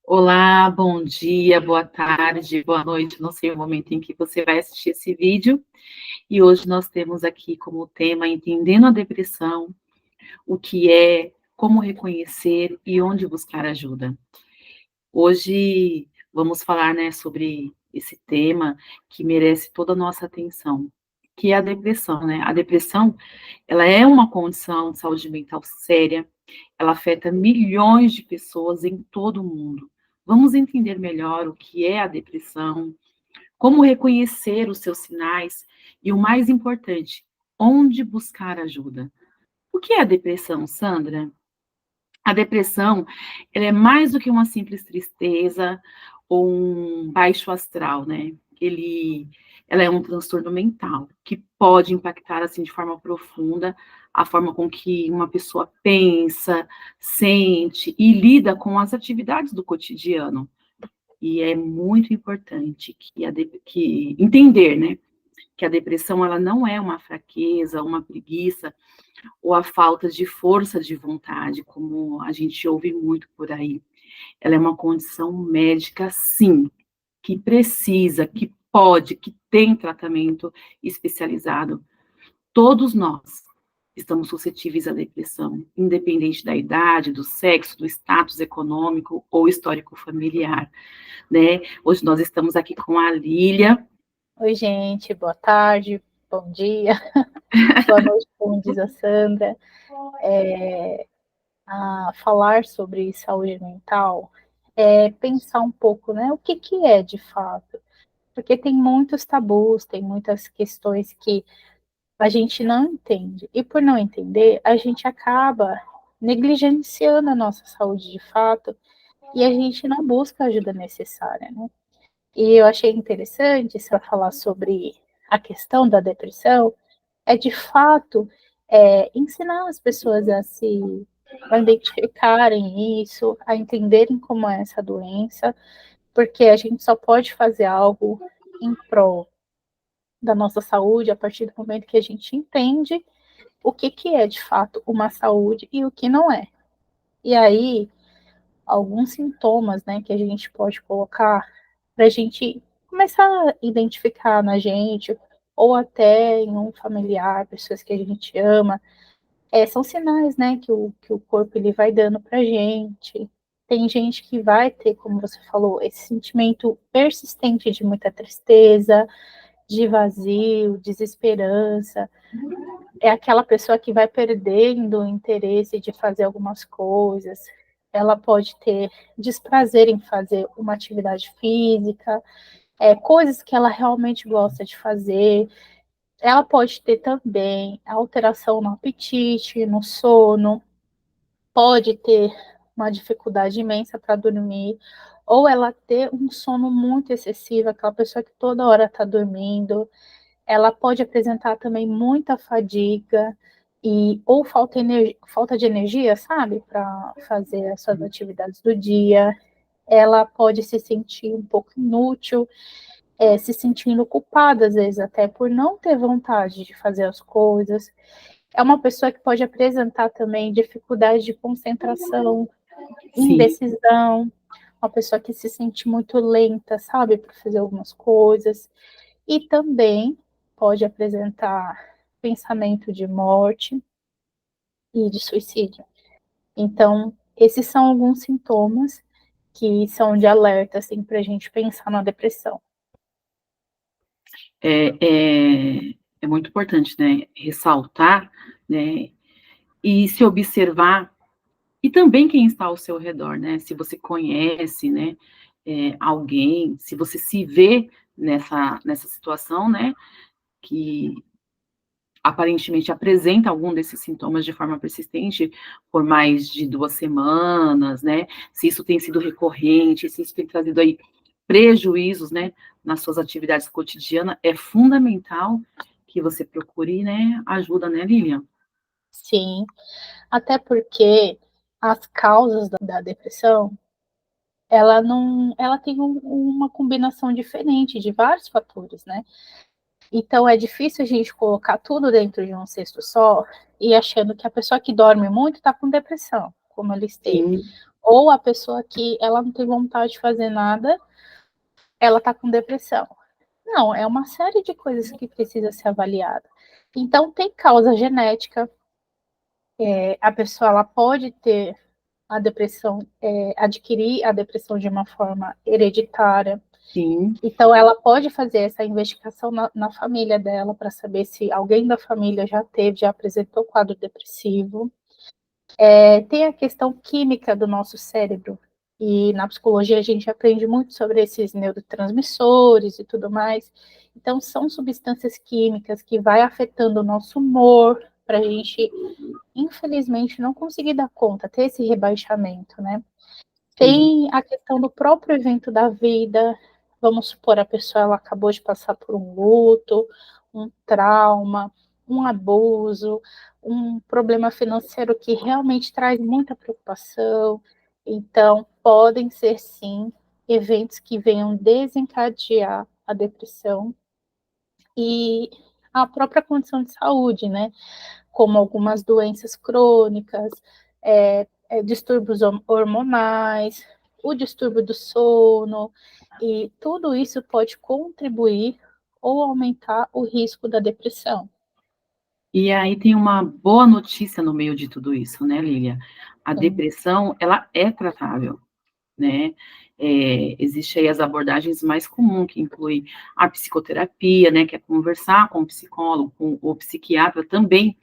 Olá, bom dia, boa tarde, boa noite, não sei o momento em que você vai assistir esse vídeo. E hoje nós temos aqui como tema Entendendo a Depressão, o que é, como reconhecer e onde buscar ajuda. Hoje vamos falar, né, sobre esse tema que merece toda a nossa atenção, que é a depressão, né? A depressão, ela é uma condição de saúde mental séria, ela afeta milhões de pessoas em todo o mundo. Vamos entender melhor o que é a depressão, como reconhecer os seus sinais e, o mais importante, onde buscar ajuda. O que é a depressão, Sandra? A depressão, ela é mais do que uma simples tristeza ou um baixo astral, né? Ela é um transtorno mental que pode impactar assim de forma profunda a forma com que uma pessoa pensa, sente e lida com as atividades do cotidiano. E é muito importante que entender, né, que a depressão ela não é uma fraqueza, uma preguiça ou a falta de força de vontade, como a gente ouve muito por aí. Ela é uma condição médica, sim, que precisa, que pode, que tem tratamento especializado. Todos nós estamos suscetíveis à depressão, independente da idade, do sexo, do status econômico ou histórico familiar, né? Hoje nós estamos aqui com a Lília. Oi, gente, boa tarde, bom dia, boa noite, como diz a Sandra. A falar sobre saúde mental é pensar um pouco, né, o que é de fato, porque tem muitos tabus, tem muitas questões que a gente não entende, e por não entender, a gente acaba negligenciando a nossa saúde de fato, e a gente não busca a ajuda necessária, né? E eu achei interessante, para falar sobre a questão da depressão, é de fato ensinar as pessoas a identificarem isso, a entenderem como é essa doença, porque a gente só pode fazer algo em prol da nossa saúde a partir do momento que a gente entende o que é de fato uma saúde e o que não é. E aí, alguns sintomas, né, que a gente pode colocar para a gente começar a identificar na gente, ou até em um familiar, pessoas que a gente ama, são sinais, né, que o corpo ele vai dando para gente. Tem gente que vai ter, como você falou, esse sentimento persistente de muita tristeza, de vazio, desesperança. É aquela pessoa que vai perdendo o interesse de fazer algumas coisas. Ela pode ter desprazer em fazer uma atividade física, coisas que ela realmente gosta de fazer. Ela pode ter também alteração no apetite, no sono, pode ter uma dificuldade imensa para dormir, ou ela ter um sono muito excessivo, aquela pessoa que toda hora está dormindo. Ela pode apresentar também muita fadiga ou falta de energia, sabe, para fazer as suas atividades do dia. Ela pode se sentir um pouco inútil, se sentindo culpada, às vezes, até por não ter vontade de fazer as coisas. É uma pessoa que pode apresentar também dificuldade de concentração, Sim, indecisão, uma pessoa que se sente muito lenta, sabe, para fazer algumas coisas. E também pode apresentar pensamento de morte e de suicídio. Então, esses são alguns sintomas que são de alerta, assim, para a gente pensar na depressão. é muito importante, né, ressaltar, né, e se observar, e também quem está ao seu redor, né, se você conhece, né, alguém, se você se vê nessa situação, né, que aparentemente apresenta algum desses sintomas de forma persistente por mais de 2 semanas, né, se isso tem sido recorrente, se isso tem trazido aí prejuízos, né, nas suas atividades cotidianas, é fundamental que você procure, né, ajuda, né, Lilian? Sim, até porque as causas da depressão, ela tem uma combinação diferente de vários fatores, né? Então é difícil a gente colocar tudo dentro de um cesto só e achando que a pessoa que dorme muito está com depressão, como eu listei. Sim, Ou a pessoa que ela não tem vontade de fazer nada, ela está com depressão. Não, é uma série de coisas que precisa ser avaliada. Então, tem causa genética, a pessoa ela pode ter a depressão, adquirir a depressão de uma forma hereditária. Sim. Então, ela pode fazer essa investigação na família dela para saber se alguém da família já teve, já apresentou quadro depressivo. Tem a questão química do nosso cérebro, e na psicologia a gente aprende muito sobre esses neurotransmissores e tudo mais. Então, são substâncias químicas que vai afetando o nosso humor, para a gente, infelizmente, não conseguir dar conta, ter esse rebaixamento, né? Sim. Tem a questão do próprio evento da vida. Vamos supor, a pessoa ela acabou de passar por um luto, um trauma, um abuso, um problema financeiro que realmente traz muita preocupação. Então, podem ser, sim, eventos que venham desencadear a depressão e a própria condição de saúde, né? Como algumas doenças crônicas, distúrbios hormonais, o distúrbio do sono, e tudo isso pode contribuir ou aumentar o risco da depressão. E aí tem uma boa notícia no meio de tudo isso, né, Lília? A Sim, depressão, ela é tratável, né? Existe aí as abordagens mais comuns, que inclui a psicoterapia, né, que é conversar com o psicólogo, com o psiquiatra também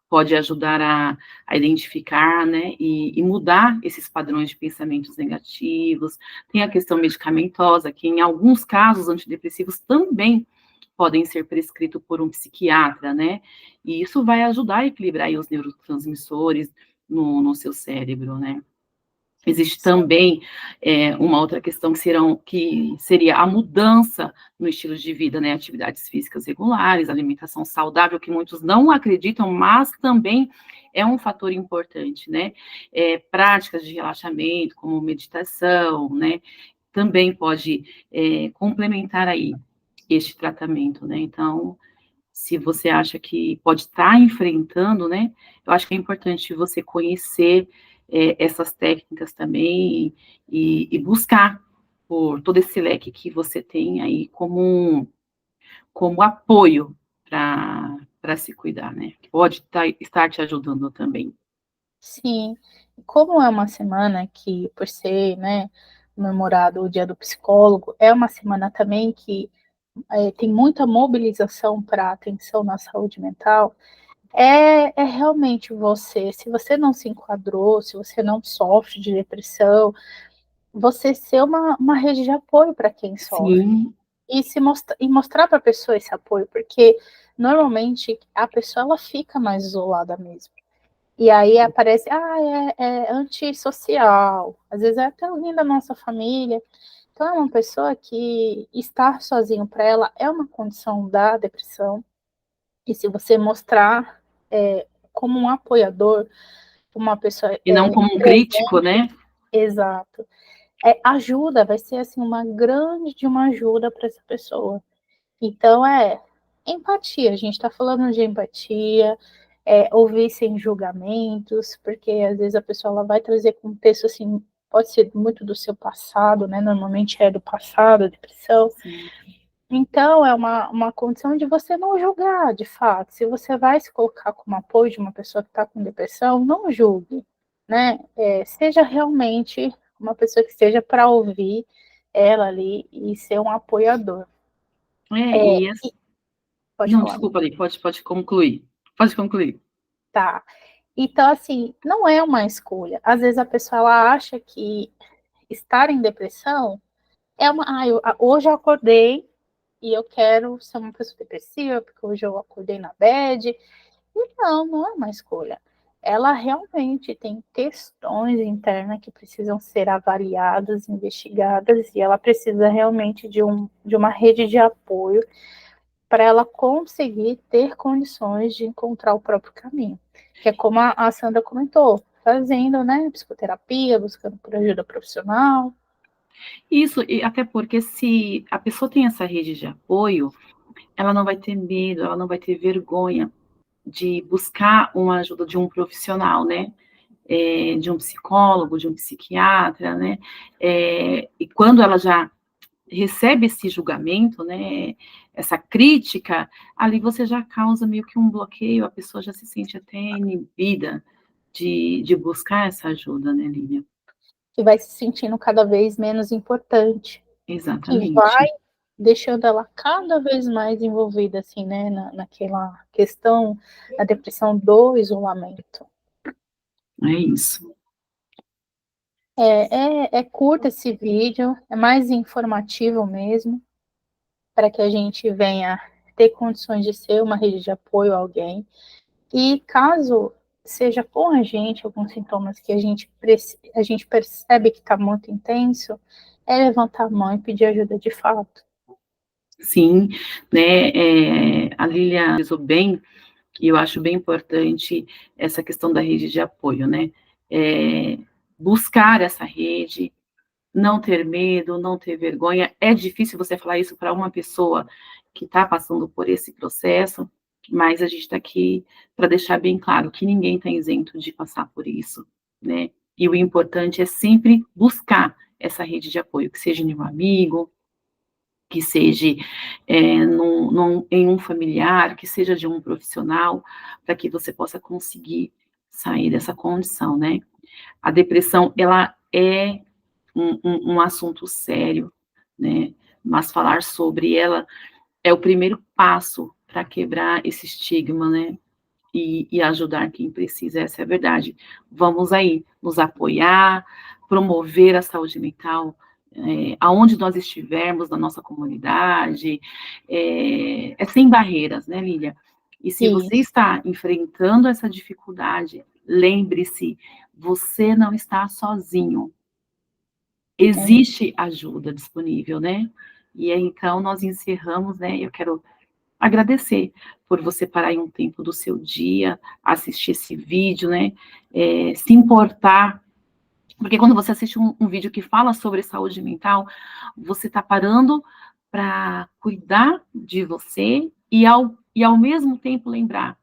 pode ajudar a identificar, né, e mudar esses padrões de pensamentos negativos. Tem a questão medicamentosa, que em alguns casos antidepressivos também podem ser prescritos por um psiquiatra, né, e isso vai ajudar a equilibrar aí os neurotransmissores no seu cérebro, né. Existe também uma outra questão que seria a mudança no estilo de vida, né? Atividades físicas regulares, alimentação saudável, que muitos não acreditam, mas também é um fator importante, né? Práticas de relaxamento, como meditação, né? Também pode complementar aí este tratamento, né? Então, se você acha que pode estar enfrentando, né? Eu acho que é importante você conhecer essas técnicas também e buscar por todo esse leque que você tem aí como apoio para se cuidar, né? Pode estar te ajudando também. sim. Como é uma semana que, por ser, né, comemorado o Dia do Psicólogo, é uma semana também que tem muita mobilização para a atenção na saúde mental. É realmente você, se você não se enquadrou, se você não sofre de depressão, você ser uma rede de apoio para quem sofre. Sim, E mostrar para a pessoa esse apoio, porque normalmente a pessoa ela fica mais isolada mesmo. E aí aparece, é antissocial, às vezes é até alguém da nossa família. Então é uma pessoa que estar sozinho para ela é uma condição da depressão. E se você mostrar como um apoiador, uma pessoa e não como um crítico, presente, né? exato, ajuda, vai ser assim uma grande de uma ajuda para essa pessoa. Então empatia, a gente está falando de empatia, ouvir sem julgamentos, porque às vezes a pessoa ela vai trazer contexto assim, pode ser muito do seu passado, né? Normalmente é do passado, a depressão. Sim. Então, é uma condição de você não julgar, de fato. Se você vai se colocar como apoio de uma pessoa que está com depressão, não julgue, né? Seja realmente uma pessoa que esteja para ouvir ela ali e ser um apoiador. É, E e pode não, falar, desculpa ali, pode concluir. Pode concluir. tá? Então, assim, não é uma escolha. Às vezes a pessoa ela acha que estar em depressão é uma. Hoje eu acordei e eu quero ser uma pessoa depressiva, porque hoje eu acordei na bad. Não, não é uma escolha. Ela realmente tem questões internas que precisam ser avaliadas, investigadas, e ela precisa realmente de uma rede de apoio para ela conseguir ter condições de encontrar o próprio caminho. Que é como a Sandra comentou, fazendo, né, psicoterapia, buscando por ajuda profissional. Isso, e até porque se a pessoa tem essa rede de apoio, ela não vai ter medo, ela não vai ter vergonha de buscar uma ajuda de um profissional, né? de um psicólogo, de um psiquiatra, né? E quando ela já recebe esse julgamento, né, essa crítica, ali você já causa meio que um bloqueio, a pessoa já se sente até inibida de buscar essa ajuda, né, Lívia? E vai se sentindo cada vez menos importante. E vai Exatamente. deixando ela cada vez mais envolvida, assim, né, naquela questão da depressão do isolamento. É isso. É curto esse vídeo, é mais informativo mesmo, para que a gente venha ter condições de ser uma rede de apoio a alguém. E caso seja com a gente alguns sintomas que a gente percebe que está muito intenso, é levantar a mão e pedir ajuda de fato. Sim, né, a Lilia avisou bem, e eu acho bem importante essa questão da rede de apoio, né? Buscar essa rede, não ter medo, não ter vergonha. É difícil você falar isso para uma pessoa que está passando por esse processo, mas a gente está aqui para deixar bem claro que ninguém está isento de passar por isso, né? E o importante é sempre buscar essa rede de apoio, que seja em um amigo, que seja em um familiar, que seja de um profissional, para que você possa conseguir sair dessa condição, né? A depressão, ela é um assunto sério, né? Mas falar sobre ela é o primeiro passo para quebrar esse estigma, né? E ajudar quem precisa, essa é a verdade. Vamos aí nos apoiar, promover a saúde mental aonde nós estivermos na nossa comunidade, sem barreiras, né, Lília? E se Sim. você está enfrentando essa dificuldade, lembre-se, você não está sozinho. Existe ajuda disponível, né? E aí, então, nós encerramos, né? Eu quero agradecer por você parar em um tempo do seu dia, assistir esse vídeo, né? Se importar, porque quando você assiste um vídeo que fala sobre saúde mental, você está parando para cuidar de você e ao mesmo tempo lembrar,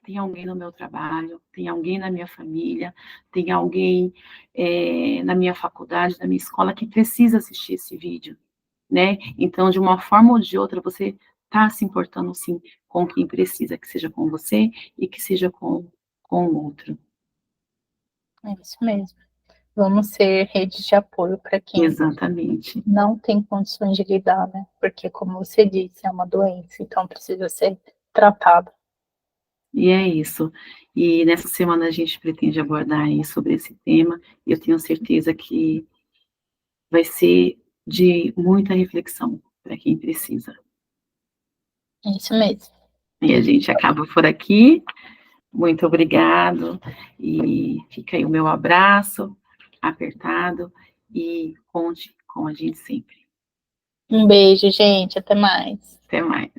tem alguém no meu trabalho, tem alguém na minha família, tem alguém na minha faculdade, na minha escola que precisa assistir esse vídeo, né? Então, de uma forma ou de outra, você está se importando, sim, com quem precisa, que seja com você e que seja com o outro. É isso mesmo. Vamos ser rede de apoio para quem Exatamente. não tem condições de lidar, né? Porque, como você disse, é uma doença, então precisa ser tratada. E é isso. E nessa semana a gente pretende abordar aí sobre esse tema, e eu tenho certeza que vai ser de muita reflexão para quem precisa. É isso mesmo. E a gente acaba por aqui. Muito obrigado. E fica aí o meu abraço apertado e conte com a gente sempre. Um beijo, gente. Até mais. Até mais.